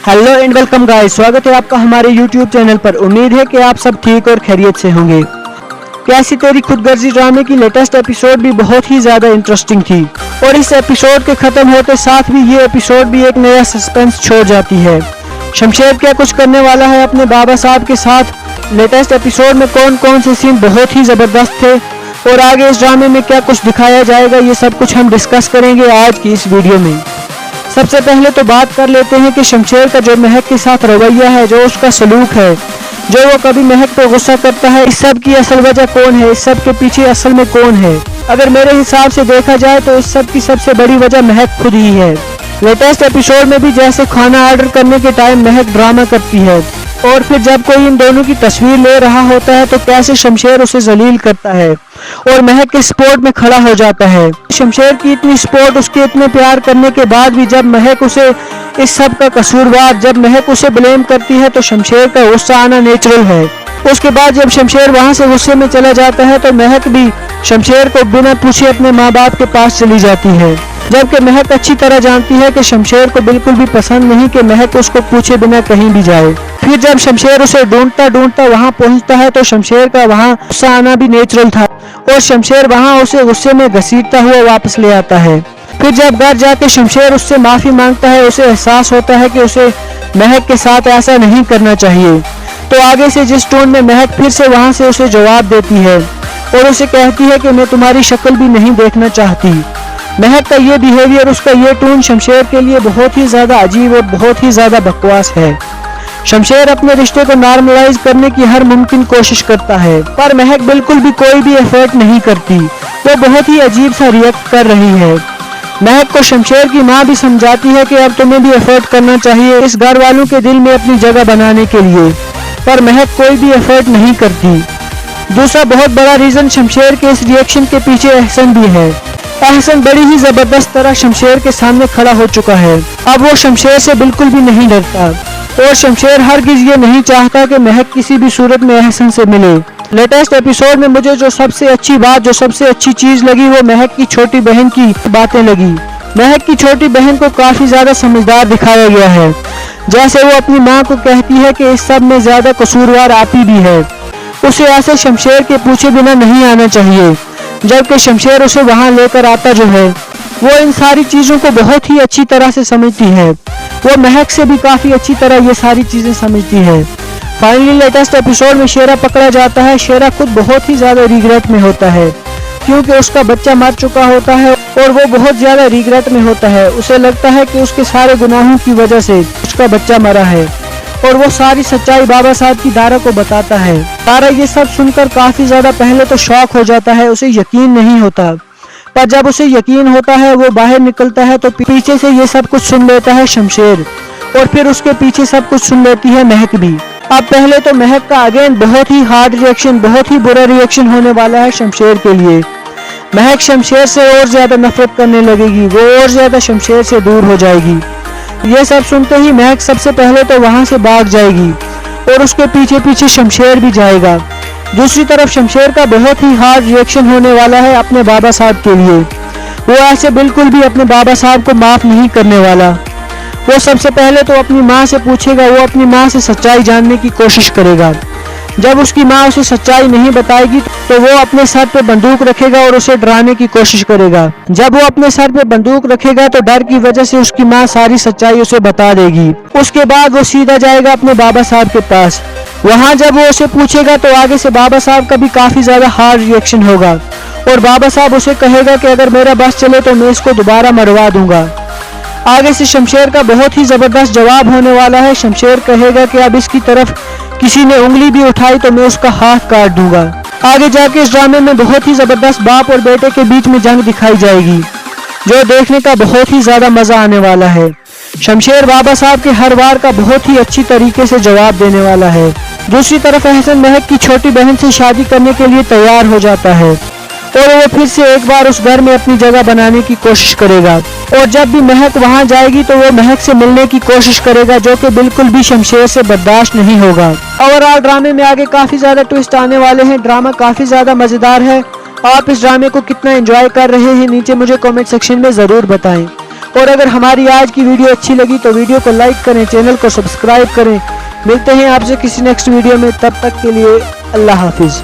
Hello and welcome guys, स्वागत है आपका हमारे यूट्यूब चैनल पर। उम्मीद है कि आप सब ठीक और खैरियत से होंगे। कैसी तेरी खुदगर्जी ड्रामे की लेटेस्ट एपिसोड भी बहुत ही ज्यादा इंटरेस्टिंग थी और इस एपिसोड के खत्म होते साथ भी ये एपिसोड भी एक नया सस्पेंस छोड़ जाती है। शमशेर क्या कुछ करने वाला है अपने बाबा साहब के साथ, लेटेस्ट एपिसोड में कौन कौन से सीन बहुत ही जबरदस्त थे और आगे इस ड्रामे में क्या कुछ दिखाया जाएगा, ये सब कुछ हम डिस्कस करेंगे आज की इस वीडियो में। सबसे पहले तो बात कर लेते हैं कि शमशेर का जो महक के साथ रवैया है, जो उसका सलूक है, जो वो कभी महक पर गुस्सा करता है, इस सब की असल वजह कौन है, इस सब के पीछे असल में कौन है। अगर मेरे हिसाब से देखा जाए तो इस सब की सबसे बड़ी वजह महक खुद ही है। लेटेस्ट एपिसोड में भी जैसे खाना ऑर्डर करने के टाइम महक ड्रामा करती है और फिर जब कोई इन दोनों की तस्वीर ले रहा होता है तो कैसे शमशेर उसे जलील करता है और महक के सपोर्ट में खड़ा हो जाता है। शमशेर की इतनी सपोर्ट, उसके इतने प्यार करने के बाद भी जब महक उसे इस सब का कसूरवार, जब महक उसे ब्लेम करती है तो शमशेर का गुस्सा आना नेचुरल है। उसके बाद जब शमशेर वहां से गुस्से में चला जाता है तो महक भी शमशेर को बिना पूछे अपने माँ बाप के पास चली जाती है, जबकि महक अच्छी तरह जानती है कि शमशेर को बिल्कुल भी पसंद नहीं कि महक उसको पूछे बिना कहीं भी जाए। फिर जब शमशेर उसे ढूंढता ढूंढता वहां पहुंचता है तो शमशेर का वहां गुस्सा आना भी नेचुरल था और शमशेर वहां उसे गुस्से में घसीटता हुआ वापस ले आता है। फिर जब घर जाके शमशेर उससे माफी मांगता है, उसे एहसास होता है कि उसे महक के साथ ऐसा नहीं करना चाहिए। तो आगे से जिस टोन में महक फिर से वहां से उसे जवाब देती है और उसे कहती है कि मैं तुम्हारी शक्ल भी नहीं देखना चाहती। महक का ये बिहेवियर, उसका ये टोन शमशेर के लिए बहुत ही ज्यादा अजीब और बहुत ही ज्यादा बकवास है। शमशेर अपने रिश्ते को नॉर्मलाइज करने की हर मुमकिन कोशिश करता है पर महक बिल्कुल भी कोई भी एफर्ट नहीं करती, वो बहुत ही अजीब सा रिएक्ट कर रही है। महक को शमशेर की माँ भी समझाती है कि अब तुम्हें भी एफर्ट करना चाहिए इस घर वालों के दिल में अपनी जगह बनाने के लिए, पर महक कोई भी एफर्ट नहीं करती। दूसरा बहुत बड़ा रीजन शमशेर के इस रिएक्शन के पीछे एहसन भी है। एहसन बड़ी ही जबरदस्त तरह शमशेर के सामने खड़ा हो चुका है, अब वो शमशेर से बिल्कुल भी नहीं डरता और शमशेर हरगिज ये नहीं चाहता कि महक किसी भी सूरत में एहसन से मिले। लेटेस्ट एपिसोड में मुझे जो सबसे अच्छी बात, जो सबसे अच्छी चीज लगी वो महक की छोटी बहन की बातें लगी। महक की छोटी बहन को काफी ज्यादा समझदार दिखाया गया है, जैसे वो अपनी माँ को कहती है कि इस सब में ज्यादा कसूरवार आपी भी है, उसे ऐसे शमशेर के पूछे बिना नहीं आना चाहिए, जबकि शमशेर उसे वहां लेकर आता जो है वो इन सारी चीजों को बहुत ही अच्छी तरह से समझती है। वो महक से भी काफी अच्छी तरह ये सारी चीजें समझती है। फाइनली लेटेस्ट एपिसोड में शेरा पकड़ा जाता है। शेरा खुद बहुत ही ज्यादा रिग्रेट में होता है क्योंकि उसका बच्चा मर चुका होता है और वो बहुत ज्यादा रिग्रेट में होता है। उसे लगता है कि उसके सारे गुनाहों की वजह से उसका बच्चा मरा है और वो सारी सच्चाई बाबा साहब की दारा को बताता है। दारा ये सब सुनकर काफी ज्यादा पहले तो शॉक हो जाता है, उसे यकीन नहीं होता, पर जब उसे यकीन होता है वो बाहर निकलता है तो पीछे से ये सब कुछ सुन लेता है शमशेर और फिर उसके पीछे सब कुछ सुन लेती है महक भी। अब पहले तो महक का अगेन बहुत ही हार्ड रिएक्शन, बहुत ही बुरा रिएक्शन होने वाला है शमशेर के लिए। महक शमशेर से और ज्यादा नफरत करने लगेगी, वो और ज्यादा शमशेर से दूर हो जाएगी। ये सब सुनते ही महक सबसे पहले तो वहां से भाग जाएगी और उसके पीछे पीछे शमशेर भी जाएगा। दूसरी तरफ शमशेर का बहुत ही हार्ड रिएक्शन होने वाला है अपने बाबा साहब के लिए। वो ऐसे बिल्कुल भी अपने बाबा साहब को माफ नहीं करने वाला। वो सबसे पहले तो अपनी माँ से पूछेगा, वो अपनी माँ से सच्चाई जानने की कोशिश करेगा। जब उसकी माँ उसे सच्चाई नहीं बताएगी तो वो अपने सर पे बंदूक रखेगा और उसे डराने की कोशिश करेगा। जब वो अपने सर पे बंदूक रखेगा तो डर की वजह से उसकी माँ सारी सच्चाई उसे बता देगी। उसके बाद वो सीधा जाएगा अपने बाबा साहब के पास। वहां जब वो उसे पूछेगा तो आगे से बाबा साहब का भी काफी ज्यादा हार्ड रिएक्शन होगा और बाबा साहब उसे कहेगा कि अगर मेरा बस चले तो मैं इसको दोबारा मरवा दूंगा। आगे से शमशेर का बहुत ही जबरदस्त जवाब होने वाला है। शमशेर कहेगा कि अब इसकी तरफ किसी ने उंगली भी उठाई तो मैं उसका हाथ काट दूंगा। आगे जाके इस ड्रामे में बहुत ही जबरदस्त बाप और बेटे के बीच में जंग दिखाई जाएगी, जो देखने का बहुत ही ज्यादा मजा आने वाला है। शमशेर बाबा साहब के हर वार का बहुत ही अच्छी तरीके से जवाब देने वाला है। दूसरी तरफ एहसन महक की छोटी बहन से शादी करने के लिए तैयार हो जाता है और वो फिर से एक बार उस घर में अपनी जगह बनाने की कोशिश करेगा और जब भी महक वहां जाएगी तो वो महक से मिलने की कोशिश करेगा, जो कि बिल्कुल भी शमशेर से बर्दाश्त नहीं होगा। ओवरऑल ड्रामे में आगे काफी ज्यादा ट्विस्ट आने वाले हैं। ड्रामा काफी ज्यादा मजेदार है। आप इस ड्रामे को कितना एंजॉय कर रहे हैं नीचे मुझे कमेंट सेक्शन में जरूर बताएं اور اگر ہماری آج کی ویڈیو اچھی لگی تو ویڈیو کو لائک کریں، چینل کو سبسکرائب کریں۔ ملتے ہیں آپ سے کسی نیکسٹ ویڈیو میں، تب تک کے لیے اللہ حافظ۔